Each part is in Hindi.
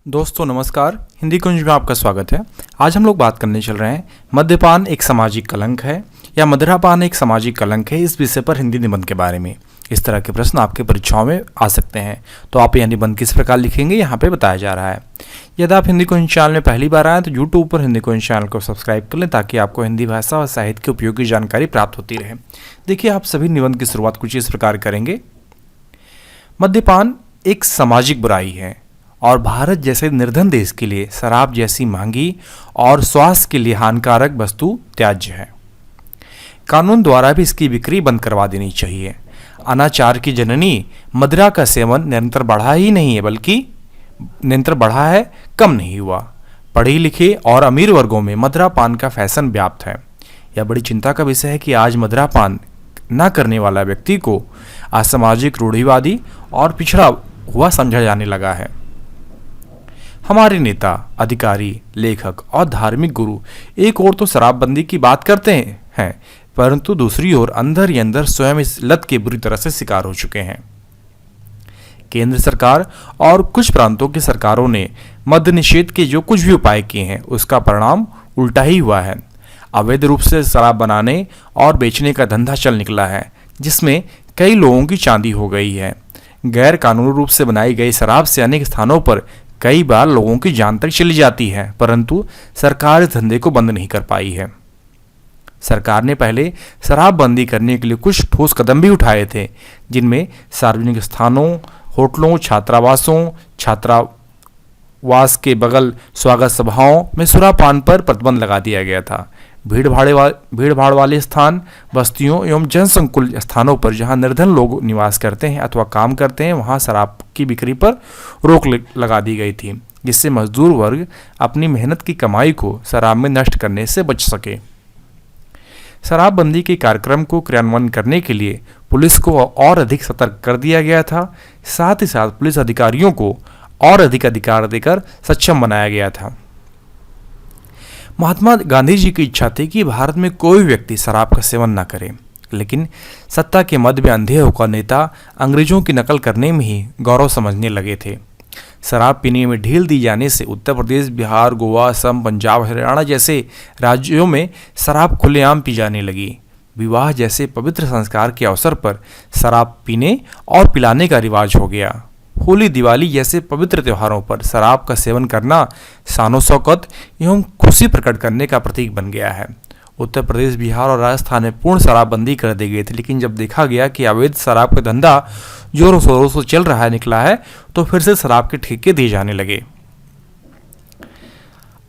दोस्तों नमस्कार, हिंदी कुंज में आपका स्वागत है। आज हम लोग बात करने चल रहे हैं मद्यपान एक सामाजिक कलंक है या मदिरापान एक सामाजिक कलंक है। इस विषय पर हिंदी निबंध के बारे में इस तरह के प्रश्न आपके परीक्षाओं में आ सकते हैं। तो आप यह निबंध किस प्रकार लिखेंगे यहाँ पे बताया जा रहा है। यदि आप हिंदी कुंज चैनल में पहली बार आए तो यूट्यूब पर हिंदी कुंज चैनल को सब्सक्राइब कर लें ताकि आपको हिंदी भाषा और साहित्य की उपयोगी जानकारी प्राप्त होती रहे। देखिए, आप सभी निबंध की शुरुआत कुछ इस प्रकार करेंगे। मद्यपान एक सामाजिक बुराई है और भारत जैसे निर्धन देश के लिए शराब जैसी महंगी और स्वास्थ्य के लिए हानिकारक वस्तु त्याज्य है। कानून द्वारा भी इसकी बिक्री बंद करवा देनी चाहिए। अनाचार की जननी मदिरा का सेवन निरंतर बढ़ा ही नहीं है बल्कि निरंतर बढ़ा है, कम नहीं हुआ। पढ़े लिखे और अमीर वर्गों में मदिरा पान का फैशन व्याप्त है। यह बड़ी चिंता का विषय है कि आज मदिरा पान न करने वाला व्यक्ति को असामाजिक, रूढ़िवादी और पिछड़ा हुआ समझा जाने लगा है। हमारे नेता, अधिकारी, लेखक और धार्मिक गुरु एक ओर तो शराबबंदी की बात करते हैं परंतु दूसरी ओर अंदर ही अंदर स्वयं इस लत के बुरी तरह से शिकार हो चुके हैं। केंद्र सरकार और कुछ प्रांतों की सरकारों ने मद्य निषेध के जो कुछ भी उपाय किए हैं उसका परिणाम उल्टा ही हुआ है। अवैध रूप से शराब बनाने और बेचने का धंधा चल निकला है जिसमें कई लोगों की चांदी हो गई है। गैर कानूनी रूप से बनाई गई शराब से अनेक स्थानों पर कई बार लोगों की जान तक चली जाती है परंतु सरकार इस धंधे को बंद नहीं कर पाई है। सरकार ने पहले शराब बंदी करने के लिए कुछ ठोस कदम भी उठाए थे जिनमें सार्वजनिक स्थानों, होटलों, छात्रावास के बगल स्वागत सभाओं में सुरापान पर प्रतिबंध लगा दिया गया था। भीड़ भाड़ वाले स्थान, बस्तियों एवं जनसंकुल स्थानों पर जहां निर्धन लोग निवास करते हैं अथवा काम करते हैं वहां शराब की बिक्री पर रोक लगा दी गई थी जिससे मजदूर वर्ग अपनी मेहनत की कमाई को शराब में नष्ट करने से बच सके। शराबबंदी के कार्यक्रम को क्रियान्वयन करने के लिए पुलिस को और अधिक सतर्क कर दिया गया था। साथ ही साथ पुलिस अधिकारियों को और अधिक अधिकार देकर सक्षम बनाया गया था। महात्मा गांधी जी की इच्छा थी कि भारत में कोई व्यक्ति शराब का सेवन न करे, लेकिन सत्ता के मद में अंधे होकर नेता अंग्रेजों की नकल करने में ही गौरव समझने लगे थे। शराब पीने में ढील दी जाने से उत्तर प्रदेश, बिहार, गोवा, असम, पंजाब, हरियाणा जैसे राज्यों में शराब खुलेआम पी जाने लगी। विवाह जैसे पवित्र संस्कार के अवसर पर शराब पीने और पिलाने का रिवाज हो गया। होली, दिवाली जैसे पवित्र त्योहारों पर शराब का सेवन करना शानो शौकत एवं खुशी प्रकट करने का प्रतीक बन गया है। उत्तर प्रदेश, बिहार और राजस्थान में पूर्ण शराबबंदी कर दी गई थी, लेकिन जब देखा गया कि अवैध शराब का धंधा जोरों शोरों से चल रहा है, निकला है, तो फिर से शराब के ठेके दिए जाने लगे।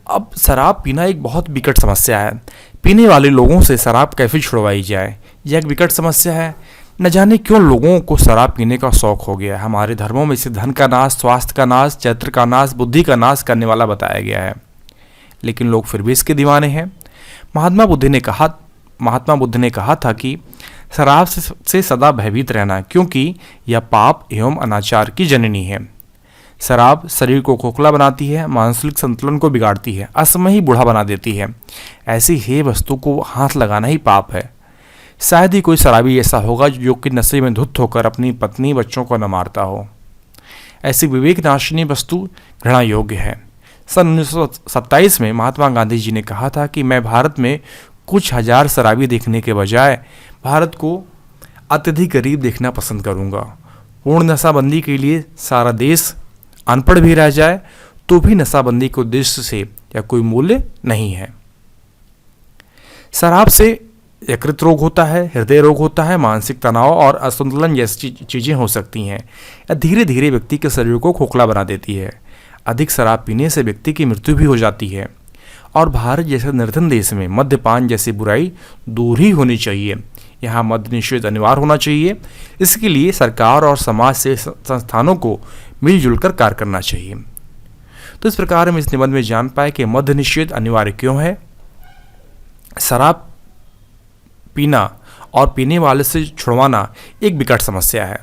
अब शराब पीना एक बहुत विकट समस्या है। पीने वाले लोगों से शराब कैसे छुड़वाई जाए, यह एक विकट समस्या है। न जाने क्यों लोगों को शराब पीने का शौक हो गया है। हमारे धर्मों में इसे धन का नाश, स्वास्थ्य का नाश, चरित्र का नाश, बुद्धि का नाश करने वाला बताया गया है, लेकिन लोग फिर भी इसके दीवाने हैं। महात्मा बुद्ध ने कहा था कि शराब से सदा भयभीत रहना, क्योंकि यह पाप एवं अनाचार की जननी है। शराब शरीर को खोखला बनाती है, मानसिक संतुलन को बिगाड़ती है, असमय ही बूढ़ा बना देती है। ऐसी ही वस्तु को हाथ लगाना ही पाप है। शायद ही कोई शराबी ऐसा होगा जो कि नशे में धुत होकर अपनी पत्नी, बच्चों को न मारता हो। ऐसी विवेक नाशिनी वस्तु घृणा योग्य है। सन 1927 में महात्मा गांधी जी ने कहा था कि मैं भारत में कुछ हजार शराबी देखने के बजाय भारत को अत्यधिक गरीब देखना पसंद करूंगा। पूर्ण नशाबंदी के लिए सारा देश अनपढ़ भी रह जाए तो भी नशाबंदी के उद्देश्य से या कोई मूल्य नहीं है। शराब से यकृत रोग होता है, हृदय रोग होता है, मानसिक तनाव और असंतुलन जैसी चीज़ें हो सकती हैं। यह धीरे धीरे व्यक्ति के शरीर को खोखला बना देती है। अधिक शराब पीने से व्यक्ति की मृत्यु भी हो जाती है। और भारत जैसे निर्धन देश में मद्यपान जैसी बुराई दूर ही होनी चाहिए। यहाँ मद्य निषेध अनिवार्य होना चाहिए। इसके लिए सरकार और समाज से संस्थानों को मिलजुल कर कार्य करना चाहिए। तो इस प्रकार हम इस निबंध में जान पाए कि मद्य निषेध अनिवार्य क्यों है। शराब पीना और पीने वाले से छुड़वाना एक विकट समस्या है।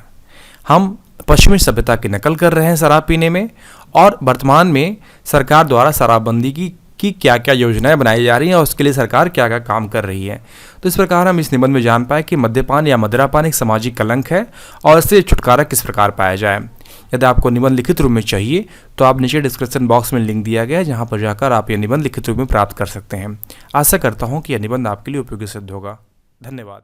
हम पश्चिमी सभ्यता की नकल कर रहे हैं शराब पीने में, और वर्तमान में सरकार द्वारा शराबबंदी की क्या क्या योजनाएं बनाई जा रही हैं और उसके लिए सरकार क्या क्या काम कर रही है। तो इस प्रकार हम इस निबंध में जान पाए कि मद्यपान या मदिरापान एक सामाजिक कलंक है और इससे छुटकारा किस प्रकार पाया जाए। यदि आपको निबंध लिखित रूप में चाहिए तो आप नीचे डिस्क्रिप्शन बॉक्स में लिंक दिया गया है, जहां पर जाकर आप यह निबंध लिखित रूप में प्राप्त कर सकते हैं। आशा करता हूं कि यह निबंध आपके लिए उपयोगी सिद्ध होगा। धन्यवाद।